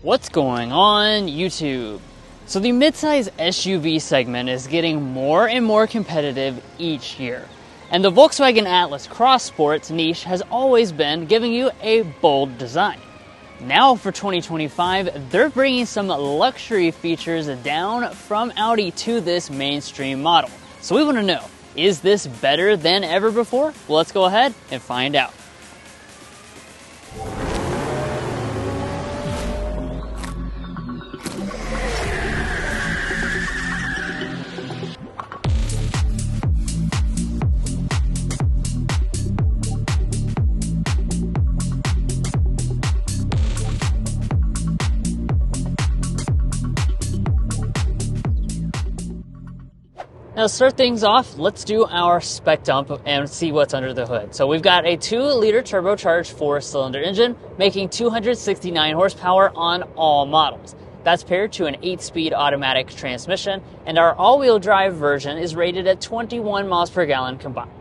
What's going on YouTube? So the midsize SUV segment is getting more and more competitive each year. And the Volkswagen Atlas Cross Sports niche has always been giving you a bold design. Now for 2025, they're bringing some luxury features down from Audi to this mainstream model. So we want to know, is this better than ever before? Well, let's go ahead and find out. Now to start things off, let's do our spec dump and see what's under the hood. So we've got a 2-liter turbocharged 4-cylinder engine making 269 horsepower on all models. That's paired to an 8-speed automatic transmission, and our all-wheel drive version is rated at 21 miles per gallon combined.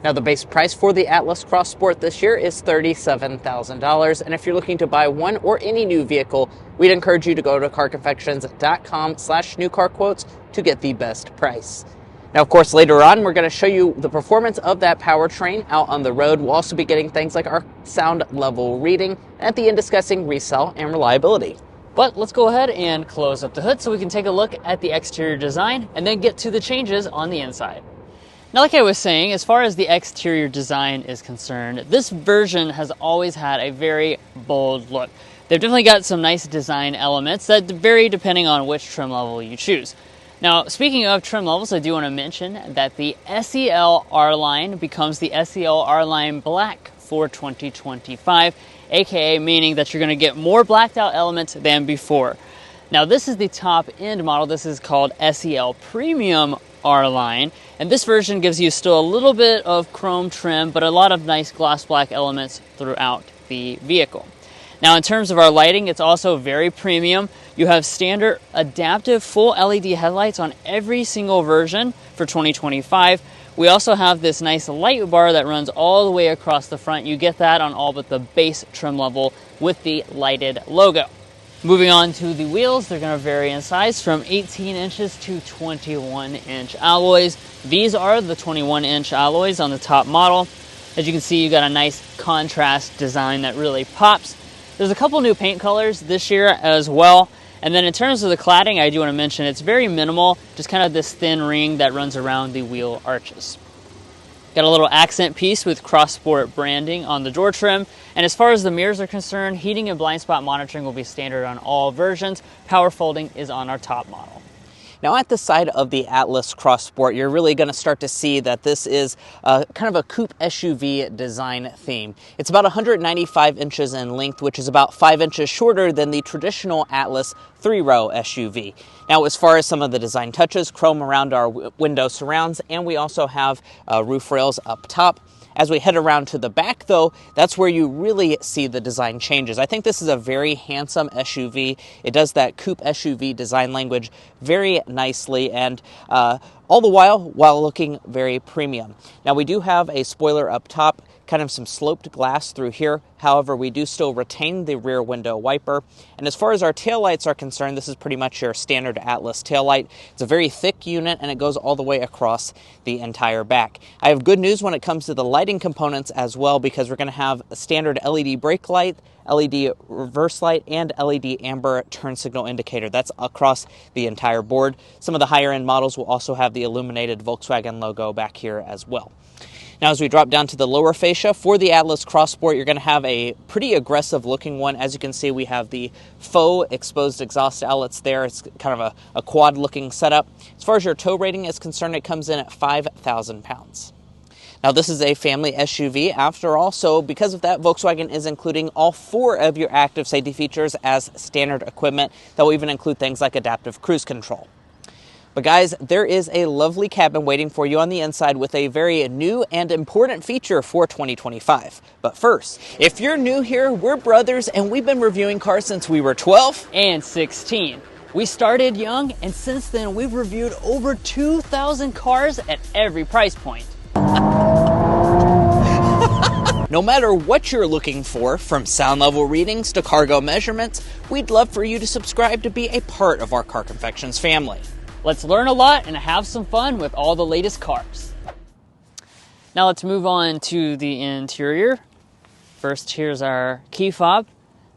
Now the base price for the Atlas Cross Sport this year is $37,000, and if you're looking to buy one or any new vehicle, we'd encourage you to go to carconfections.com/newcarquotes to get the best price. Now, of course, later on, we're going to show you the performance of that powertrain out on the road. We'll also be getting things like our sound level reading, and at the end discussing resale and reliability. But let's go ahead and close up the hood so we can take a look at the exterior design and then get to the changes on the inside. Now, like I was saying, as far as the exterior design is concerned, this version has always had a very bold look. They've definitely got some nice design elements that vary depending on which trim level you choose. Now, speaking of trim levels, I do want to mention that the SEL R-Line becomes the SEL R-Line Black for 2025, aka meaning that you're going to get more blacked out elements than before. Now, this is the top end model. This is called SEL Premium R-Line, and this version gives you still a little bit of chrome trim, but a lot of nice gloss black elements throughout the vehicle. Now, in terms of our lighting, it's also very premium. You have standard adaptive full LED headlights on every single version for 2025. We also have this nice light bar that runs all the way across the front. You get that on all but the base trim level with the lighted logo. Moving on to the wheels, they're going to vary in size from 18 inches to 21-inch alloys. These are the 21-inch alloys on the top model. As you can see, you got a nice contrast design that really pops. There's a couple new paint colors this year as well. And then in terms of the cladding, I do want to mention it's very minimal, just kind of this thin ring that runs around the wheel arches. Got a little accent piece with Cross Sport branding on the door trim. And as far as the mirrors are concerned, heating and blind spot monitoring will be standard on all versions. Power folding is on our top model. Now, at the side of the Atlas Cross Sport, you're really going to start to see that this is kind of a coupe SUV design theme. It's about 195 inches in length, which is about 5 inches shorter than the traditional Atlas 3-row SUV. Now, as far as some of the design touches, chrome around our window surrounds, and we also have roof rails up top. As we head around to the back, though, that's where you really see the design changes. I think this is a very handsome SUV. It does that coupe SUV design language very nicely, and all the while looking very premium. Now, we do have a spoiler up top, kind of some sloped glass through here. However, we do still retain the rear window wiper. And as far as our taillights are concerned, this is pretty much your standard Atlas taillight. It's a very thick unit, and it goes all the way across the entire back. I have good news when it comes to the lighting components as well, because we're going to have a standard LED brake light, LED reverse light, and LED amber turn signal indicator. That's across the entire board. Some of the higher end models will also have the illuminated Volkswagen logo back here as well. Now, as we drop down to the lower fascia, for the Atlas Cross Sport, you're going to have a pretty aggressive looking one. As you can see, we have the faux exposed exhaust outlets there. It's kind of a quad looking setup. As far as your tow rating is concerned, it comes in at 5,000 pounds. Now, this is a family SUV after all, so because of that, Volkswagen is including all 4 of your active safety features as standard equipment. They'll even include things like adaptive cruise control. But guys, there is a lovely cabin waiting for you on the inside with a very new and important feature for 2025. But first, if you're new here, we're brothers and we've been reviewing cars since we were 12 and 16. We started young, and since then we've reviewed over 2,000 cars at every price point. No matter what you're looking for, from sound level readings to cargo measurements, we'd love for you to subscribe to be a part of our Car Confections family. Let's learn a lot and have some fun with all the latest cars. Now let's move on to the interior. First, here's our key fob.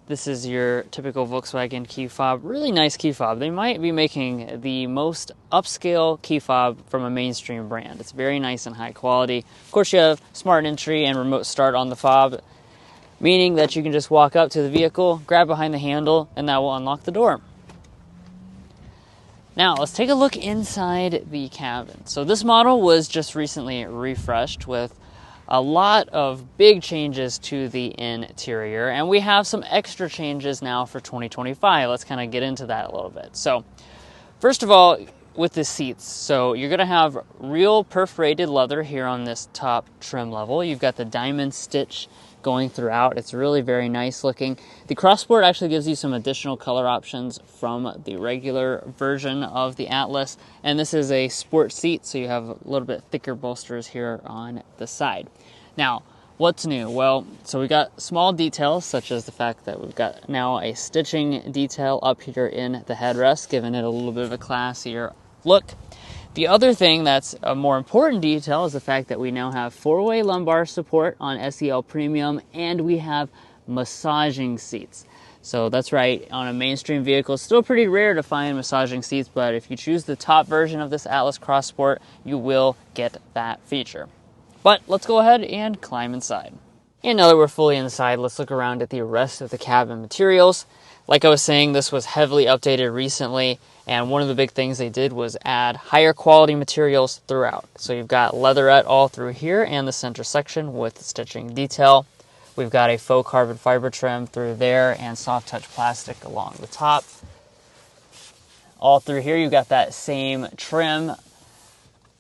This is your typical Volkswagen key fob. Really nice key fob. They might be making the most upscale key fob from a mainstream brand. It's very nice and high quality. Of course, you have smart entry and remote start on the fob, meaning that you can just walk up to the vehicle, grab behind the handle, and that will unlock the door. Now, let's take a look inside the cabin. So this model was just recently refreshed with a lot of big changes to the interior, and we have some extra changes now for 2025. Let's kind of get into that a little bit. So first of all, with the seats, so you're going to have real perforated leather here on this top trim level. You've got the diamond stitch going throughout. It's really very nice looking. The Crossport actually gives you some additional color options from the regular version of the Atlas, and this is a sport seat, so you have a little bit thicker bolsters here on the side. Now, what's new? Well, so we got small details, such as the fact that we've got now a stitching detail up here in the headrest, giving it a little bit of a classier look. The other thing that's a more important detail is the fact that we now have four-way lumbar support on SEL Premium, and we have massaging seats. So that's right, on a mainstream vehicle, it's still pretty rare to find massaging seats, but if you choose the top version of this Atlas Cross Sport, you will get that feature. But let's go ahead and climb inside. And now that we're fully inside, let's look around at the rest of the cabin materials. Like I was saying, this was heavily updated recently, and one of the big things they did was add higher quality materials throughout. So you've got leatherette all through here and the center section with stitching detail. We've got a faux carbon fiber trim through there and soft touch plastic along the top. All through here, you've got that same trim.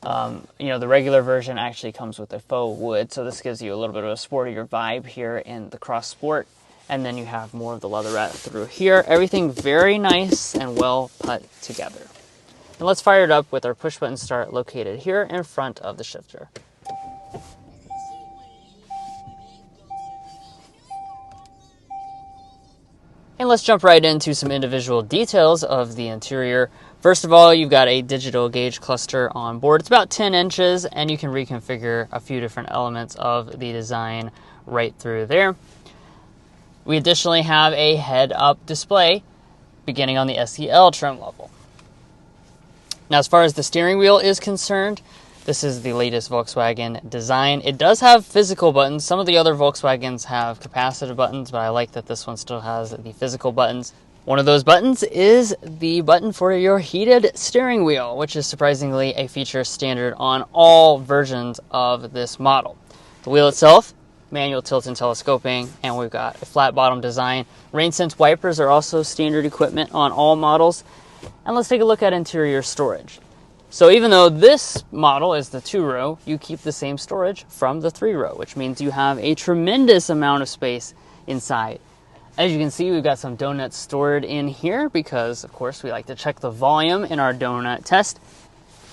The regular version actually comes with a faux wood, so this gives you a little bit of a sportier vibe here in the Cross Sport. And then you have more of the leatherette through here. Everything very nice and well put together. And let's fire it up with our push button start located here in front of the shifter. And let's jump right into some individual details of the interior. First of all, you've got a digital gauge cluster on board. It's about 10 inches, and you can reconfigure a few different elements of the design right through there. We additionally have a head-up display beginning on the SEL trim level. Now, as far as the steering wheel is concerned, this is the latest Volkswagen design. It does have physical buttons. Some of the other Volkswagens have capacitive buttons, but I like that this one still has the physical buttons. One of those buttons is the button for your heated steering wheel, which is surprisingly a feature standard on all versions of this model. The wheel itself, manual tilt and telescoping, and we've got a flat bottom design. Rain sense wipers are also standard equipment on all models. And let's take a look at interior storage. So even though this model is the 2-row, you keep the same storage from the 3-row, which means you have a tremendous amount of space inside. As you can see, we've got some donuts stored in here because, of course, we like to check the volume in our donut test.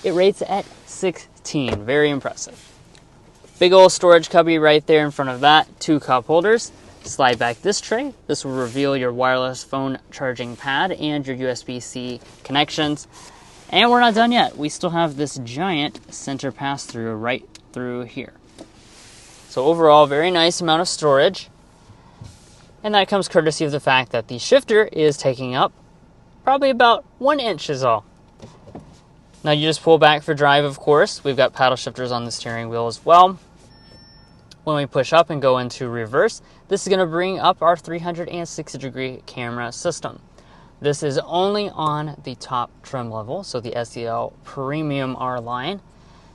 It rates at 16, very impressive. Big old storage cubby right there in front of that, 2 cup holders. Slide back this tray. This will reveal your wireless phone charging pad and your USB-C connections. And we're not done yet. We still have this giant center pass-through right through here. So overall, very nice amount of storage. And that comes courtesy of the fact that the shifter is taking up probably about 1 inch is all. Now you just pull back for drive, of course. We've got paddle shifters on the steering wheel as well. When we push up and go into reverse, this is going to bring up our 360-degree camera system. This is only on the top trim level, so the SEL Premium R line.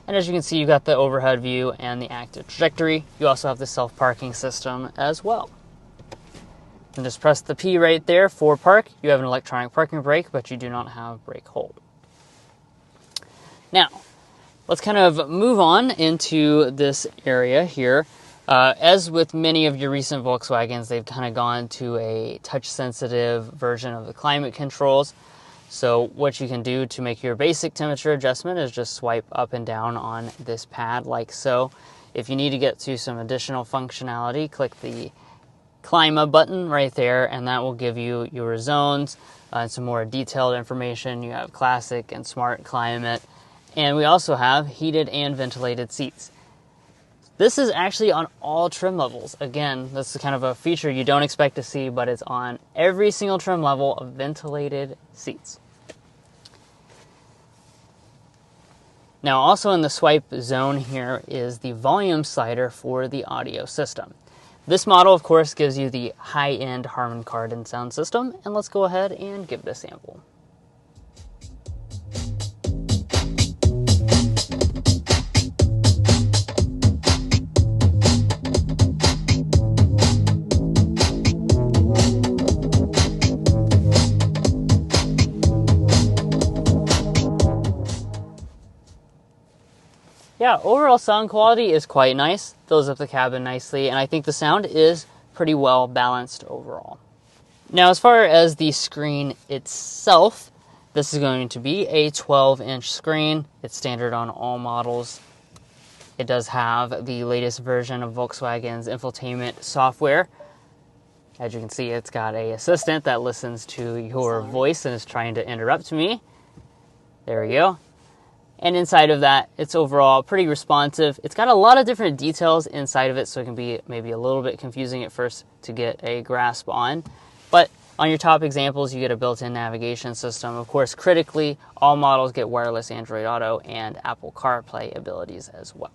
And as you can see, you've got the overhead view and the active trajectory. You also have the self-parking system as well. And just press the P right there for park. You have an electronic parking brake, but you do not have brake hold. Now, let's kind of move on into this area here. As with many of your recent Volkswagens, they've kind of gone to a touch-sensitive version of the climate controls. So what you can do to make your basic temperature adjustment is just swipe up and down on this pad like so. If you need to get to some additional functionality, click the Climate button right there, and that will give you your zones and some more detailed information. You have Classic and Smart Climate, and we also have heated and ventilated seats. This is actually on all trim levels. Again, this is kind of a feature you don't expect to see, but it's on every single trim level of ventilated seats. Now, also in the swipe zone here is the volume slider for the audio system. This model, of course, gives you the high-end Harman Kardon sound system, and let's go ahead and give it a sample. Yeah, overall sound quality is quite nice, fills up the cabin nicely, and I think the sound is pretty well balanced overall. Now, as far as the screen itself, this is going to be a 12-inch screen. It's standard on all models. It does have the latest version of Volkswagen's infotainment software. As you can see, it's got an assistant that listens to your voice and is trying to interrupt me. There we go. And inside of that, it's overall pretty responsive. It's got a lot of different details inside of it, so it can be maybe a little bit confusing at first to get a grasp on. But on your top examples, you get a built-in navigation system. Of course, critically, all models get wireless Android Auto and Apple CarPlay abilities as well.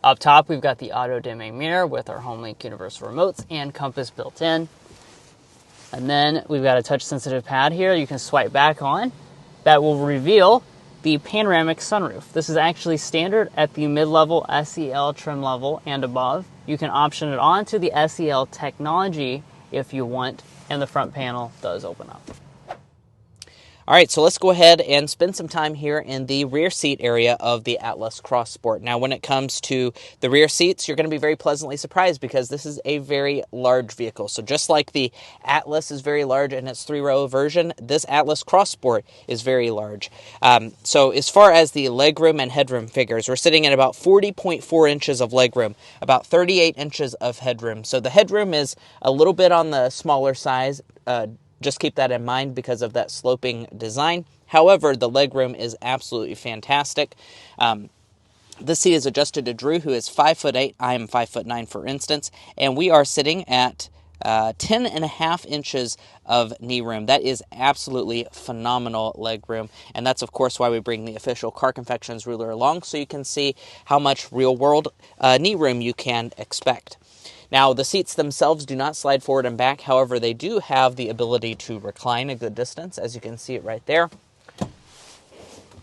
Up top, we've got the auto-dimming mirror with our HomeLink universal remotes and compass built in. And then we've got a touch-sensitive pad here you can swipe back on. That will reveal the panoramic sunroof. This is actually standard at the mid-level SEL trim level and above. You can option it on to the SEL technology if you want, and the front panel does open up. All right, so let's go ahead and spend some time here in the rear seat area of the Atlas Cross Sport. Now, when it comes to the rear seats, you're going to be very pleasantly surprised because this is a very large vehicle. So just like the Atlas is very large in its 3-row version, this Atlas Cross Sport is very large. So as far as the legroom and headroom figures, we're sitting at about 40.4 inches of legroom, about 38 inches of headroom. So the headroom is a little bit on the smaller size. Just keep that in mind because of that sloping design. However, the legroom is absolutely fantastic. This seat is adjusted to Drew, who is 5'8". I am 5'9", for instance, and we are sitting at 10.5 inches of knee room. That is absolutely phenomenal leg room, and that's of course why we bring the official Car Confections ruler along, so you can see how much real-world knee room you can expect. Now, the seats themselves do not slide forward and back. However, they do have the ability to recline a good distance, as you can see it right there.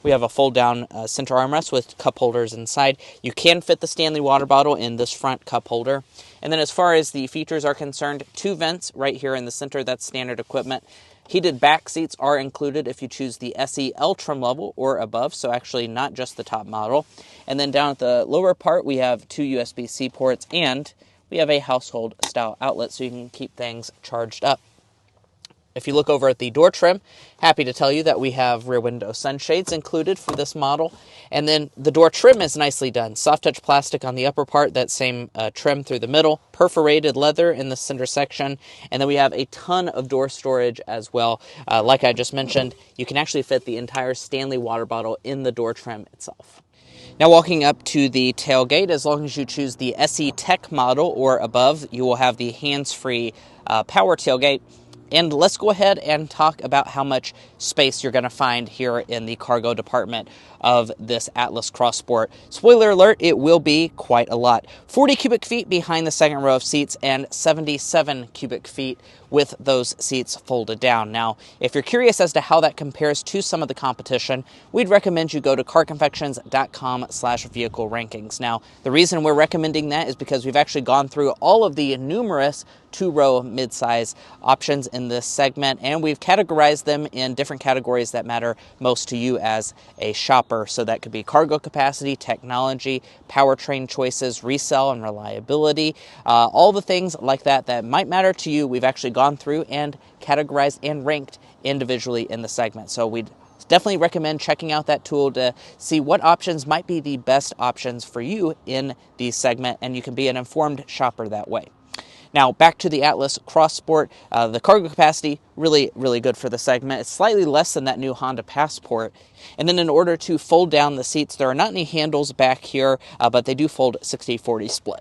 We have a fold-down center armrest with cup holders inside. You can fit the Stanley water bottle in this front cup holder. And then as far as the features are concerned, 2 vents right here in the center. That's standard equipment. Heated back seats are included if you choose the SEL trim level or above, so actually not just the top model. And then down at the lower part, we have 2 USB-C ports, and we have a household-style outlet so you can keep things charged up. If you look over at the door trim, happy to tell you that we have rear window sunshades included for this model. And then the door trim is nicely done. Soft touch plastic on the upper part, that same trim through the middle, perforated leather in the center section, and then we have a ton of door storage as well. Like I just mentioned, you can actually fit the entire Stanley water bottle in the door trim itself. Now, walking up to the tailgate, as long as you choose the SE Tech model or above, you will have the hands-free power tailgate. And let's go ahead and talk about how much space you're going to find here in the cargo department of this Atlas Cross Sport. Spoiler alert, it will be quite a lot. 40 cubic feet behind the second row of seats and 77 cubic feet with those seats folded down. Now, if you're curious as to how that compares to some of the competition, we'd recommend you go to carconfections.com/vehicle rankings. Now, the reason we're recommending that is because we've actually gone through all of the numerous 2-row midsize options in this segment, and we've categorized them in different categories that matter most to you as a shopper. So that could be cargo capacity, technology, powertrain choices, resale and reliability, all the things like that that might matter to you. We've actually gone through and categorized and ranked individually in the segment. So we'd Definitely recommend checking out that tool to see what options might be the best options for you in the segment, and you can be an informed shopper that way. Now, back to the Atlas Cross Sport. The cargo capacity, really, really good for the segment. It's slightly less than that new Honda Passport. And then in order to fold down the seats, there are not any handles back here, but they do fold 60-40 split.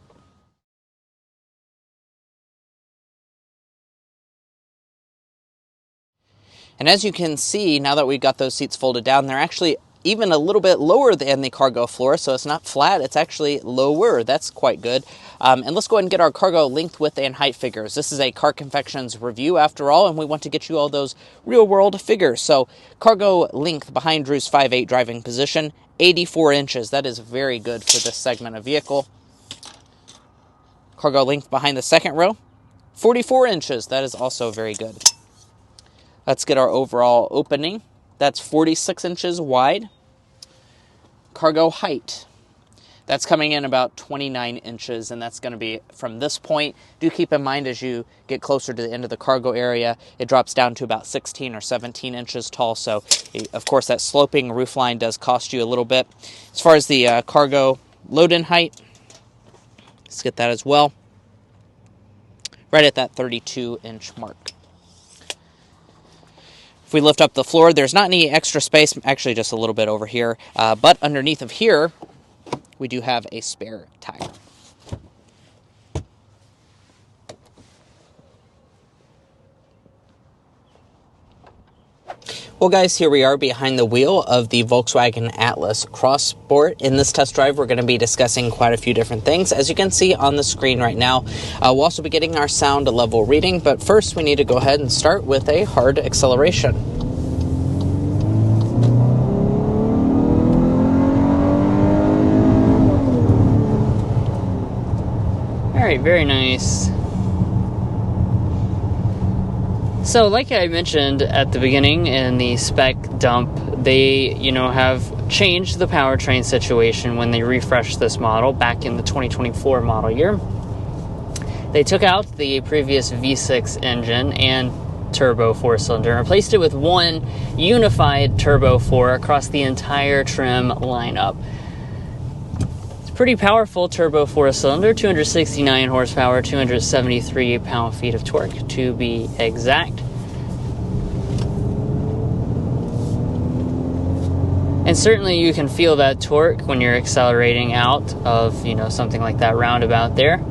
And as you can see, now that we've got those seats folded down, they're actually even a little bit lower than the cargo floor, so it's not flat, it's actually lower. That's quite good. And let's go ahead and get our cargo length, width, and height figures. This is a Car Confections review after all, and we want to get you all those real-world figures. So cargo length behind Drew's 5'8" driving position, 84 inches. That is very good for this segment of vehicle. Cargo length behind the second row, 44 inches. That is also very good. Let's get our overall opening. That's 46 inches wide. Cargo height. That's coming in about 29 inches, and that's going to be from this point. Do keep in mind as you get closer to the end of the cargo area, it drops down to about 16 or 17 inches tall. So, of course, that sloping roof line does cost you a little bit. As far as the cargo load-in height, let's get that as well. Right at that 32-inch mark. If we lift up the floor, there's not any extra space, actually just a little bit over here, but underneath of here, we do have a spare tire. Well guys, here we are behind the wheel of the Volkswagen Atlas Cross Sport. In this test drive, we're going to be discussing quite a few different things. As you can see on the screen right now, we'll also be getting our sound level reading, but first we need to go ahead and start with a hard acceleration. Alright, very nice. So, like I mentioned at the beginning in the spec dump, they, have changed the powertrain situation when they refreshed this model back in the 2024 model year. They took out the previous V6 engine and turbo 4-cylinder and replaced it with one unified turbo 4 across the entire trim lineup. Pretty powerful turbo 4-cylinder, 269 horsepower, 273 pound-feet of torque to be exact. And certainly you can feel that torque when you're accelerating out of, something like that roundabout there.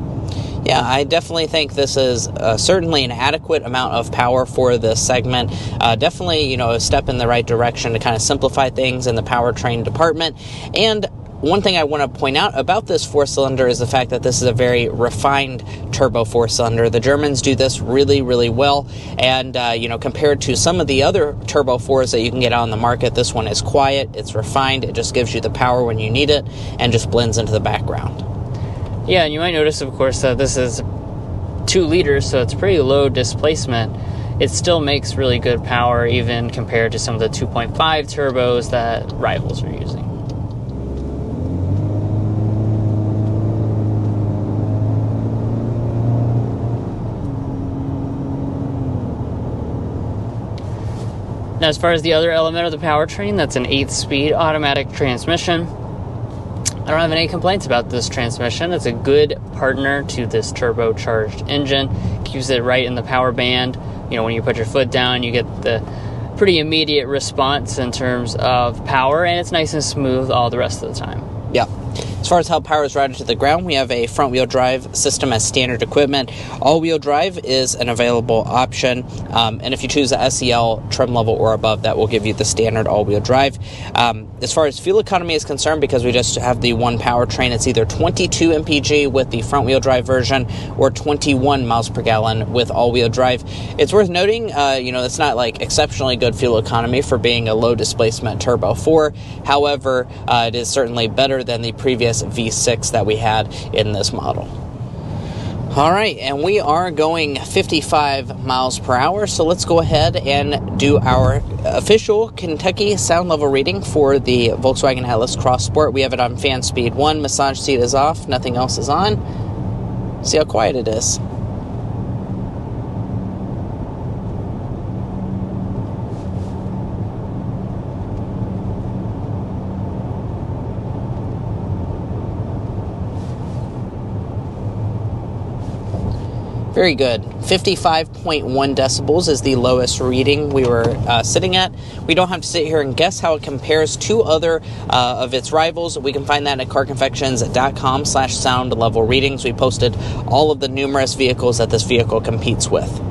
Yeah, I definitely think this is certainly an adequate amount of power for this segment. Definitely, a step in the right direction to kind of simplify things in the powertrain department. And one thing I want to point out about this 4-cylinder is the fact that this is a very refined turbo 4-cylinder. The Germans do this really, really well, and compared to some of the other turbo 4s that you can get on the market, this one is quiet, it's refined, it just gives you the power when you need it, and just blends into the background. Yeah, and you might notice, of course, that this is 2 liters, so it's pretty low displacement. It still makes really good power, even compared to some of the 2.5 turbos that rivals are using. Now, as far as the other element of the powertrain, that's an 8-speed automatic transmission. I don't have any complaints about this transmission. It's a good partner to this turbocharged engine. Keeps it right in the power band. When you put your foot down, you get the pretty immediate response in terms of power, and it's nice and smooth all the rest of the time. Yeah. As far as how power is routed to the ground, we have a front-wheel drive system as standard equipment. All-wheel drive is an available option, and if you choose the SEL trim level or above, that will give you the standard all-wheel drive. As far as fuel economy is concerned, because we just have the one powertrain, it's either 22 mpg with the front-wheel drive version or 21 miles per gallon with all-wheel drive. It's worth noting, it's not like exceptionally good fuel economy for being a low-displacement Turbo 4. However, it is certainly better than the previous V6 that we had in this model. All right, and we are going 55 miles per hour, so let's go ahead and do our official Kentucky sound level reading for the Volkswagen Atlas Cross Sport. We have it on fan speed 1, massage seat is off, nothing else is on. See how quiet it is. Very good. 55.1 decibels is the lowest reading we were sitting at. We don't have to sit here and guess how it compares to other of its rivals. We can find that at carconfections.com/sound level readings. We posted all of the numerous vehicles that this vehicle competes with.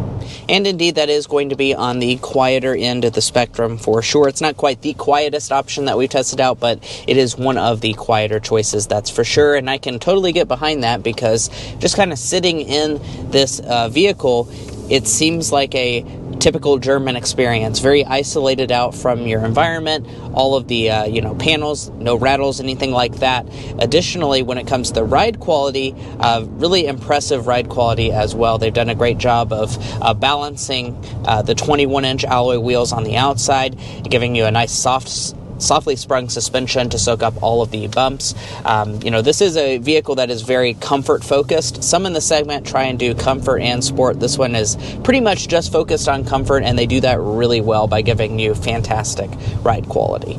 And indeed, that is going to be on the quieter end of the spectrum for sure. It's not quite the quietest option that we've tested out, but it is one of the quieter choices, that's for sure. And I can totally get behind that because just kind of sitting in this vehicle, it seems like a typical German experience, very isolated out from your environment, all of the panels, no rattles, anything like that. Additionally, when it comes to the ride quality, really impressive ride quality as well. They've done a great job of balancing the 21-inch alloy wheels on the outside, giving you a nice softly sprung suspension to soak up all of the bumps. This is a vehicle that is very comfort focused. Some in the segment try and do comfort and sport. This one is pretty much just focused on comfort, and they do that really well by giving you fantastic ride quality.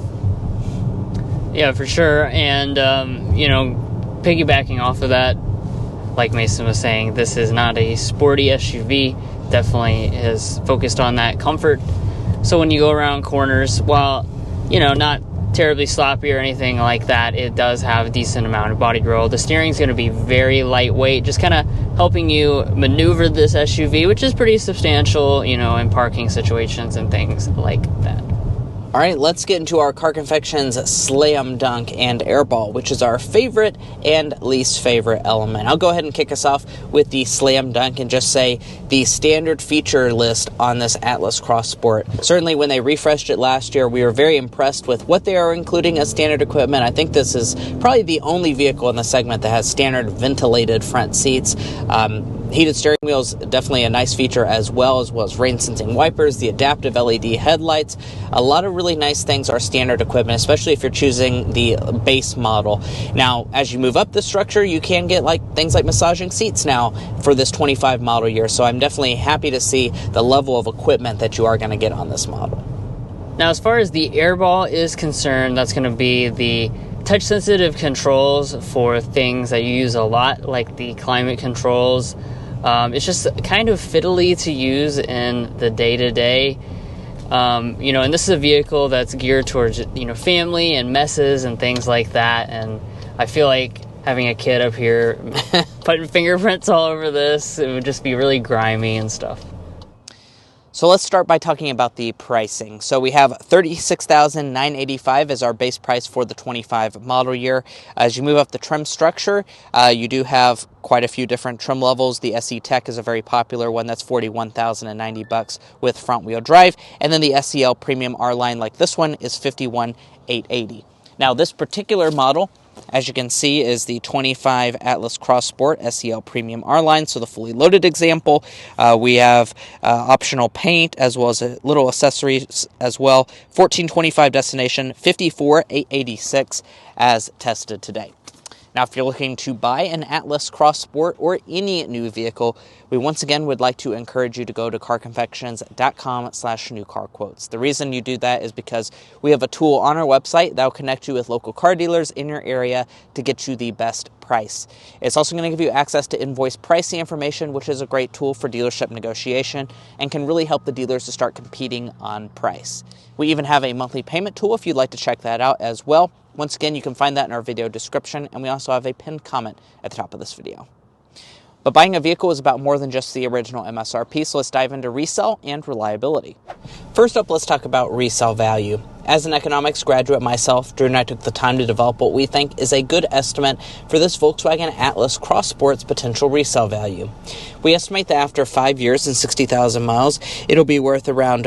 Yeah, for sure. And, piggybacking off of that, like Mason was saying, this is not a sporty SUV. Definitely is focused on that comfort. So when you go around corners, while not terribly sloppy or anything like that, it does have a decent amount of body roll. The steering's going to be very lightweight, just kind of helping you maneuver this SUV, which is pretty substantial, in parking situations and things like that. All right, let's get into our Car Confections Slam Dunk and Airball, which is our favorite and least favorite element. I'll go ahead and kick us off with the Slam Dunk and just say the standard feature list on this Atlas Cross Sport. Certainly when they refreshed it last year, we were very impressed with what they are including as standard equipment. I think this is probably the only vehicle in the segment that has standard ventilated front seats. Heated steering wheels, definitely a nice feature as well as rain-sensing wipers, the adaptive LED headlights. A lot of really nice things are standard equipment, especially if you're choosing the base model. Now, as you move up the structure, you can get things like massaging seats now for this 25 model year, so I'm definitely happy to see the level of equipment that you are going to get on this model. Now, as far as the Airball is concerned, that's going to be the touch-sensitive controls for things that you use a lot, like the climate controls. It's just kind of fiddly to use in the day-to-day. And this is a vehicle that's geared towards, family and messes and things like that. And I feel like having a kid up here putting fingerprints all over this, it would just be really grimy and stuff. So let's start by talking about the pricing. So we have $36,985 as our base price for the 25 model year. As you move up the trim structure, you do have quite a few different trim levels. The SE Tech is a very popular one. That's $41,090 with front wheel drive. And then the SEL Premium R line like this one is $51,880. Now this particular model, as you can see, is the 25 Atlas Cross Sport SEL Premium R line, so the fully loaded example. We have optional paint as well as a little accessories as well. $1,425 destination, $54,886 as tested today. Now, if you're looking to buy an Atlas Cross Sport or any new vehicle, we once again would like to encourage you to go to carconfections.com/newcarquotes. The reason you do that is because we have a tool on our website that will connect you with local car dealers in your area to get you the best price. It's also going to give you access to invoice pricing information, which is a great tool for dealership negotiation and can really help the dealers to start competing on price. We even have a monthly payment tool if you'd like to check that out as well. Once again, you can find that in our video description, and we also have a pinned comment at the top of this video. But buying a vehicle is about more than just the original MSRP, so let's dive into resale and reliability. First up, let's talk about resale value. As an economics graduate myself, Drew and I took the time to develop what we think is a good estimate for this Volkswagen Atlas Cross Sport's potential resale value. We estimate that after 5 years and 60,000 miles, it'll be worth around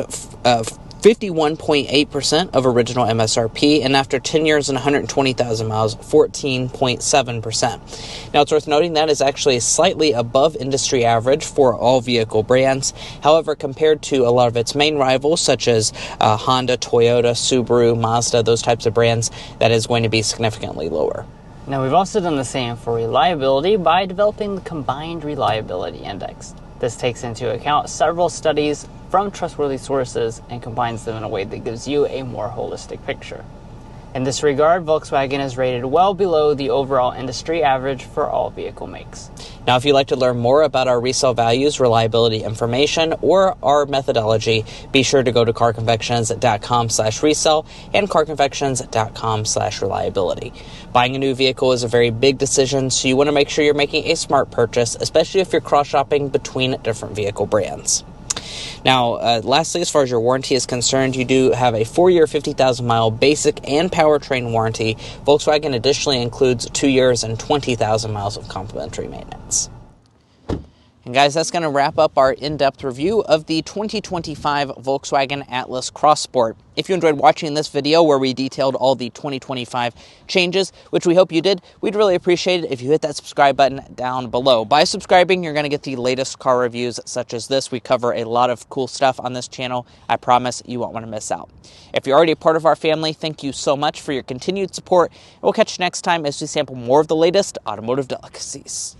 51.8% of original MSRP, and after 10 years and 120,000 miles, 14.7%. Now, it's worth noting that is actually slightly above industry average for all vehicle brands. However, compared to a lot of its main rivals, such as Honda, Toyota, Subaru, Mazda, those types of brands, that is going to be significantly lower. Now, we've also done the same for reliability by developing the Combined Reliability Index. This takes into account several studies from trustworthy sources and combines them in a way that gives you a more holistic picture. In this regard, Volkswagen is rated well below the overall industry average for all vehicle makes. Now, if you'd like to learn more about our resale values, reliability information, or our methodology, be sure to go to carconfections.com/resale and carconfections.com/reliability. Buying a new vehicle is a very big decision, so you want to make sure you're making a smart purchase, especially if you're cross-shopping between different vehicle brands. Now, lastly, as far as your warranty is concerned, you do have a 4-year, 50,000-mile basic and powertrain warranty. Volkswagen additionally includes 2 years and 20,000 miles of complimentary maintenance. And guys, that's going to wrap up our in-depth review of the 2025 Volkswagen Atlas Cross Sport. If you enjoyed watching this video where we detailed all the 2025 changes, which we hope you did, we'd really appreciate it if you hit that subscribe button down below. By subscribing, you're going to get the latest car reviews such as this. We cover a lot of cool stuff on this channel. I promise you won't want to miss out. If you're already a part of our family, thank you so much for your continued support. We'll catch you next time as we sample more of the latest automotive delicacies.